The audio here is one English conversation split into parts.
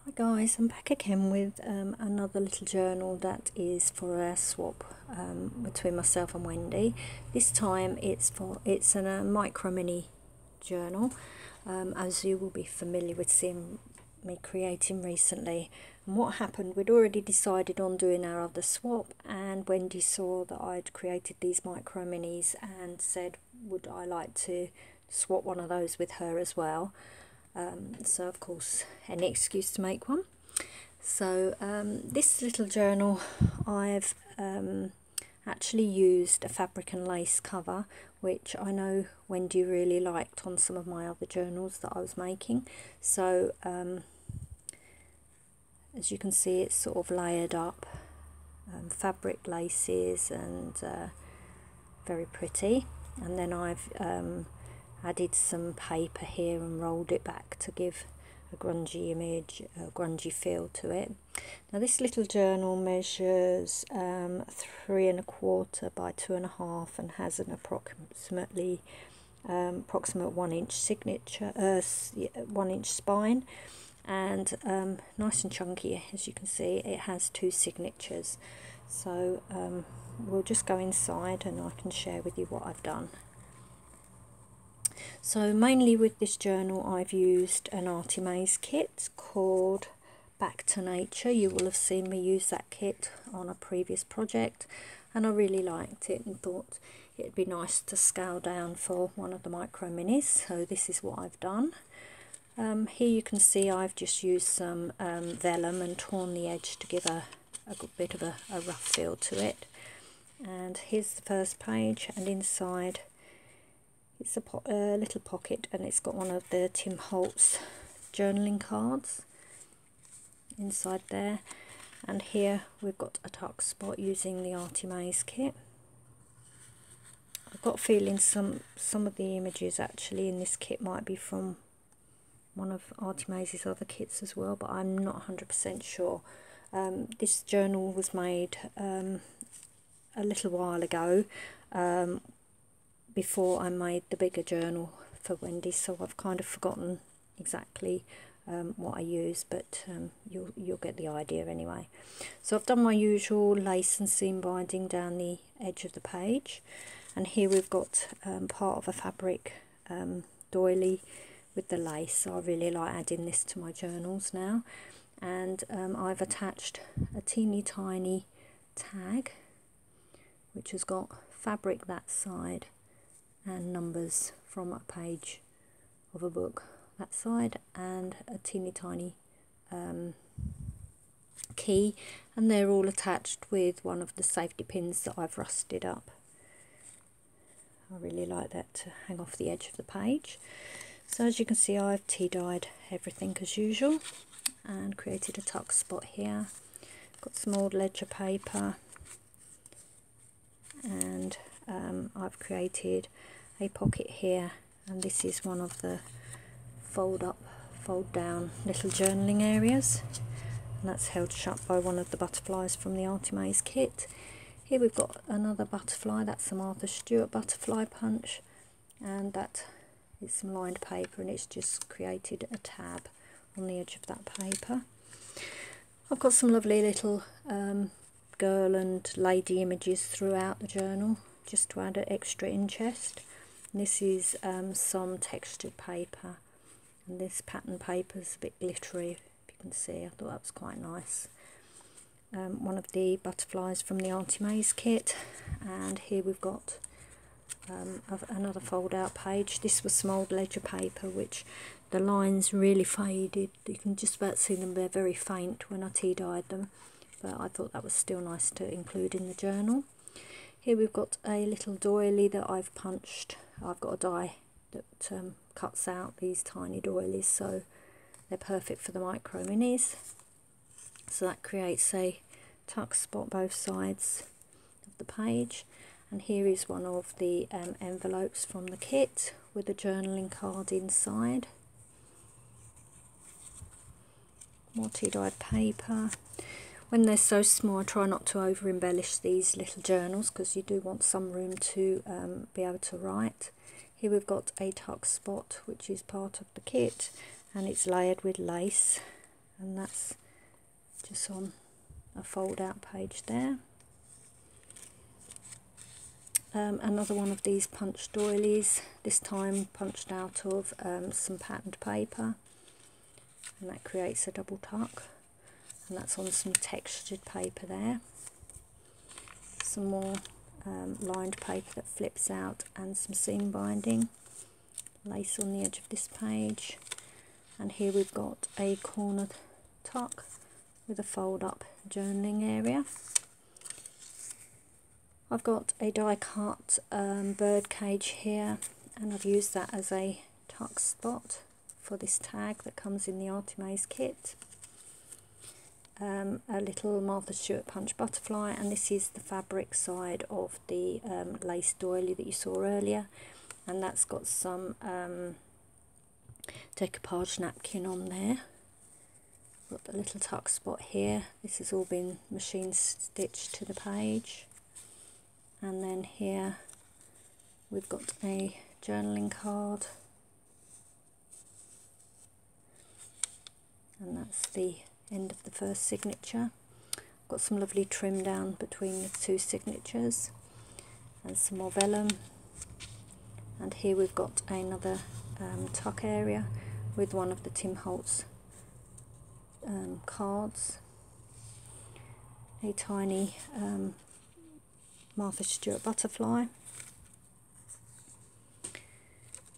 Hi guys, I'm back again with another little journal that is for a swap between myself and Wendy. This time it's a micro mini journal, as you will be familiar with seeing me creating recently. And what happened, we'd already decided on doing our other swap, and Wendy saw that I'd created these micro minis and said would I like to swap one of those with her as well. So of course any excuse to make one. So this little journal, I've actually used a fabric and lace cover, which I know Wendy really liked on some of my other journals that I was making. So as you can see, it's sort of layered up, fabric laces, and very pretty. And then I've added some paper here and rolled it back to give a grungy image, a grungy feel to it. Now this little journal measures 3¼ by 2½ and has an approximate 1-inch signature, 1-inch spine, and nice and chunky. As you can see, it has 2 signatures. So we'll just go inside and I can share with you what I've done. So mainly with this journal I've used an Artie Maze kit called Back to Nature. You will have seen me use that kit on a previous project, and I really liked it and thought it'd be nice to scale down for one of the micro minis. So this is what I've done. Here you can see I've just used some vellum and torn the edge to give a bit of a rough feel to it. And here's the first page, and inside it's a little pocket, and it's got one of the Tim Holtz journaling cards inside there. And here we've got a tuck spot using the Artie Maze kit. I've got a feeling some of the images actually in this kit might be from one of Artie Maze's other kits as well, but I'm not 100% sure. This journal was made a little while ago, before I made the bigger journal for Wendy, so I've kind of forgotten exactly what I used, but you'll get the idea anyway. So I've done my usual lace and seam binding down the edge of the page, and here we've got part of a fabric doily with the lace. So I really like adding this to my journals now, and I've attached a teeny tiny tag which has got fabric that side and numbers from a page of a book that side, and a teeny tiny key, and they're all attached with one of the safety pins that I've rusted up. I really like that to hang off the edge of the page. So as you can see, I've tea dyed everything as usual and created a tuck spot here. Got some old ledger paper, and I've created a pocket here, and this is one of the fold up, fold down little journaling areas, and that's held shut by one of the butterflies from the Artie Maze kit. Here we've got another butterfly, that's some Martha Stewart butterfly punch, and that is some lined paper, and it's just created a tab on the edge of that paper. I've got some lovely little girl and lady images throughout the journal just to add an extra interest. And this is some textured paper, and this pattern paper is a bit glittery, if you can see. I thought that was quite nice. One of the butterflies from the Artie Maze kit, and here we've got another fold out page. This was some old ledger paper which the lines really faded. You can just about see them, they're very faint when I tea dyed them, but I thought that was still nice to include in the journal. Here we've got a little doily that I've punched. I've got a die that cuts out these tiny doilies, so they're perfect for the micro minis. So that creates a tuck spot both sides of the page. And here is one of the envelopes from the kit with a journaling card inside. More tea dyed paper. When they're so small, I try not to over embellish these little journals because you do want some room to be able to write. Here we've got a tuck spot which is part of the kit, and it's layered with lace, and that's just on a fold out page there. Another one of these punch doilies, this time punched out of some patterned paper, and that creates a double tuck, and that's on some textured paper there. Some more lined paper that flips out, and some seam binding, lace on the edge of this page, and here we've got a corner tuck with a fold up journaling area. I've got a die cut bird cage here, and I've used that as a tuck spot for this tag that comes in the Artimaze kit. A little Martha Stewart punch butterfly, and this is the fabric side of the lace doily that you saw earlier, and that's got some decoupage napkin on there. Got the little tuck spot here. This has all been machine stitched to the page. And then here we've got a journaling card, and that's the end of the first signature. Got some lovely trim down between the two signatures, and some more vellum. And here we've got another tuck area with one of the Tim Holtz cards, a tiny Martha Stewart butterfly,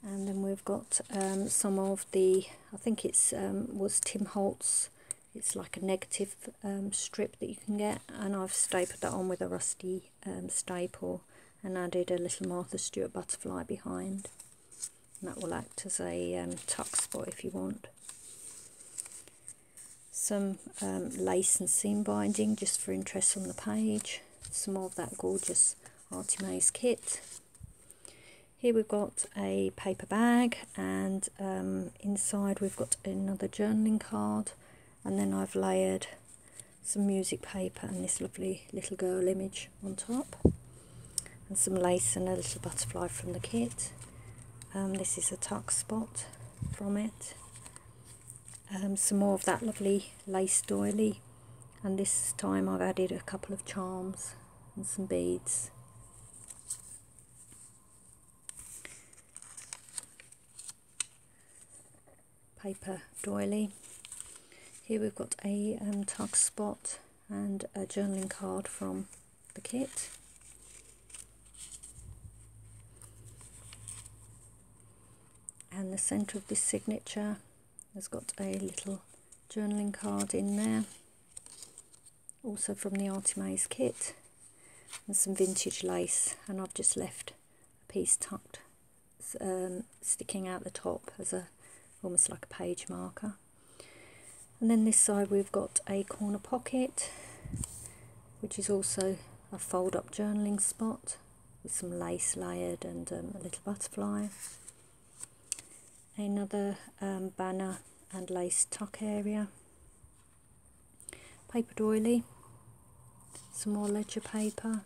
and then we've got some of the, I think it's was Tim Holtz, it's like a negative strip that you can get, and I've stapled that on with a rusty staple and added a little Martha Stewart butterfly behind, and that will act as a tuck spot if you want. Some lace and seam binding just for interest on the page. Some more of that gorgeous Artimaze kit. Here we've got a paper bag, and inside we've got another journaling card, and then I've layered some music paper and this lovely little girl image on top, and some lace and a little butterfly from the kit. This is a tuck spot from it. Some more of that lovely lace doily, and this time I've added a couple of charms and some beads. Paper doily. Here we've got a tuck spot and a journaling card from the kit. And the centre of this signature has got a little journaling card in there, also from the Artimaze kit, and some vintage lace, and I've just left a piece tucked sticking out the top as a almost like a page marker. And then this side we've got a corner pocket, which is also a fold up journaling spot with some lace layered and a little butterfly. Another banner and lace tuck area. Paper doily, some more ledger paper,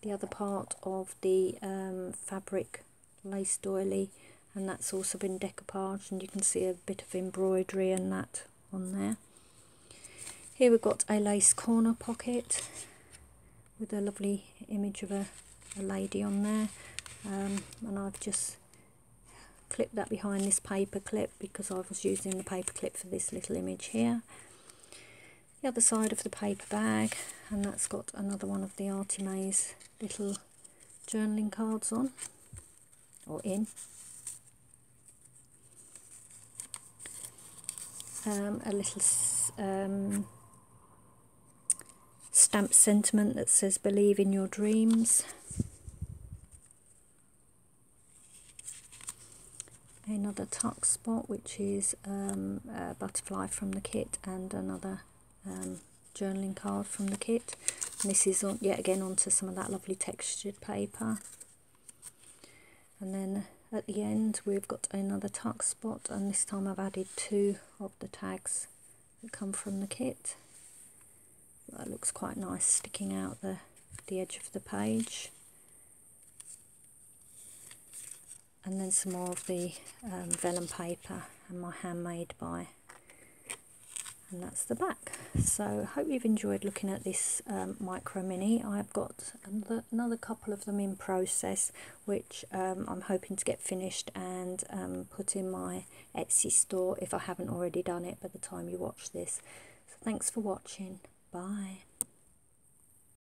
the other part of the fabric lace doily, and that's also been decoupaged, and you can see a bit of embroidery and that on there. Here we've got a lace corner pocket with a lovely image of a lady on there, and I've just clipped that behind this paper clip because I was using the paper clip for this little image here. The other side of the paper bag, and that's got another one of the Artimaze little journaling cards on, or in. A little stamped sentiment that says "Believe in your dreams." Another tuck spot, which is a butterfly from the kit, and another journaling card from the kit. And this is on, yet again onto some of that lovely textured paper. And then at the end we've got another tuck spot, and this time I've added two of the tags that come from the kit. That looks quite nice sticking out the edge of the page. And then some more of the vellum paper and my handmade by and that's the back. So hope you've enjoyed looking at this micro mini. I've got another couple of them in process, which I'm hoping to get finished and put in my Etsy store if I haven't already done it by the time you watch this. So thanks for watching. Bye.